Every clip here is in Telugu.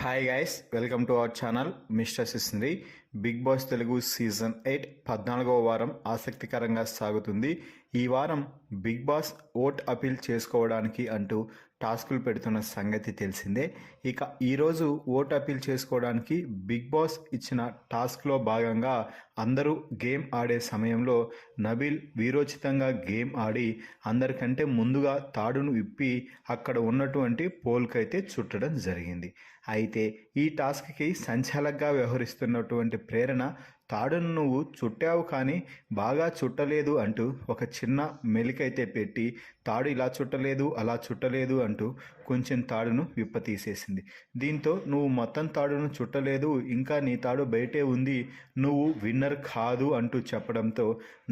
Hi guys, welcome to our channel mister సిస్ంద్రి. బిగ్ బాస్ తెలుగు సీజన్ 8 14వ వారం ఆసక్తికరంగా సాగుతుంది. ఈ వారం బిగ్ బాస్ ఓట్ అపీల్ చేసుకోవడానికి అంటూ టాస్కులు పెడుతున్న సంగతి తెలిసిందే. ఇక ఈరోజు ఓట్ అపీల్ చేసుకోవడానికి బిగ్ బాస్ ఇచ్చిన టాస్క్లో భాగంగా అందరూ గేమ్ ఆడే సమయంలో నబీల్ వీరోచితంగా గేమ్ ఆడి అందరికంటే ముందుగా తాడును విప్పి అక్కడ ఉన్నటువంటి పోల్కైతే చుట్టడం జరిగింది. అయితే ఈ టాస్క్కి సంచాలకుగా వ్యవహరిస్తున్నటువంటి ప్రేరణ తాడును నువ్వు చుట్టావు కానీ బాగా చుట్టలేదు అంటూ ఒక చిన్న మెలికైతే పెట్టి తాడు ఇలా చుట్టలేదు అలా చుట్టలేదు అంటూ కొంచెం తాడును విప్పతీసేసింది. దీంతో నువ్వు మొత్తం తాడును చుట్టలేదు, ఇంకా నీ తాడు బయటే ఉంది, నువ్వు విన్నర్ కాదు అంటూ చెప్పడంతో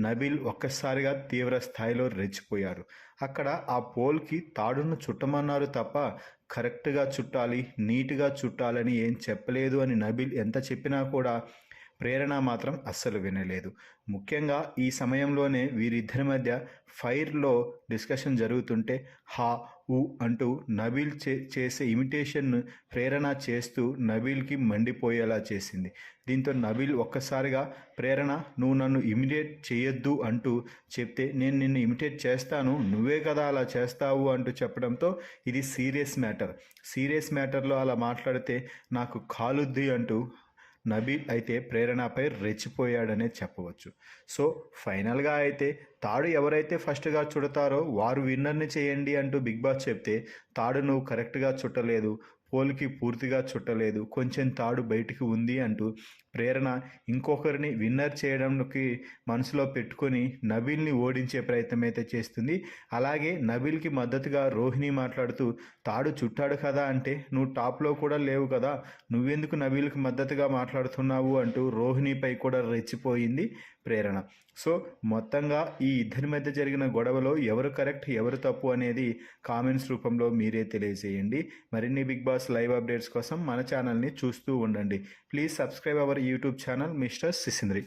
నబీల్ ఒక్కసారిగా తీవ్ర స్థాయిలో రెచ్చిపోయారు. అక్కడ ఆ పోల్కి తాడును చుట్టమన్నారు తప్ప కరెక్ట్గా చుట్టాలి, నీట్గా చుట్టాలని ఏం చెప్పలేదు అని నబీల్ ఎంత చెప్పినా కూడా ప్రేరణ మాత్రం అస్సలు వినలేదు. ముఖ్యంగా ఈ సమయంలోనే వీరిద్దరి మధ్య ఫైర్లో డిస్కషన్ జరుగుతుంటే హా ఊ అంటూ నబీల్ చేసే ఇమిటేషన్ను ప్రేరణ చేస్తూ నబీల్కి మండిపోయేలా చేసింది. దీంతో నబీల్ ఒక్కసారిగా ప్రేరణ నువ్వు నన్ను ఇమిటేట్ చేయొద్దు అంటూ చెప్తే నేను నిన్ను ఇమిటేట్ చేస్తాను, నువ్వే కదా అలా చేస్తావు అంటూ చెప్పడంతో ఇది సీరియస్ మ్యాటర్లో అలా మాట్లాడితే నాకు కాలుద్ది అంటూ నబీల్ అయితే ప్రేరణపై రెచ్చిపోయాడనే చెప్పవచ్చు. సో ఫైనల్గా అయితే తాడు ఎవరైతే ఫస్ట్గా చుడతారో వారు విన్నర్ని చేయండి అంటూ బిగ్ బాస్ చెప్తే తాడు నువ్వు కరెక్ట్గా చుట్టలేదు, పోల్కి పూర్తిగా చుట్టలేదు, కొంచెం తాడు బయటికి ఉంది అంటూ ప్రేరణ ఇంకొకరిని విన్నర్ చేయడానికి మనసులో పెట్టుకొని నబీల్ని ఓడించే ప్రయత్నం అయితే చేస్తుంది. అలాగే నబీల్కి మద్దతుగా రోహిణి మాట్లాడుతూ తాడు చుట్టాడు కదా అంటే నువ్వు టాప్లో కూడా లేవు కదా, నువ్వెందుకు నబీల్కి మద్దతుగా మాట్లాడుతున్నావు అంటూ రోహిణిపై కూడా రెచ్చిపోయింది ప్రేరణ. సో మొత్తంగా ఈ ఇద్దరి మధ్య జరిగిన గొడవలో ఎవరు కరెక్ట్ ఎవరు తప్పు అనేది కామెంట్స్ రూపంలో మీరే తెలియజేయండి. మరిన్ని బిగ్ బాస్ లైవ్ అప్డేట్స్ కోసం మన ఛానల్ని చూస్తూ ఉండండి. Please subscribe our YouTube channel mister సిసింద్రి.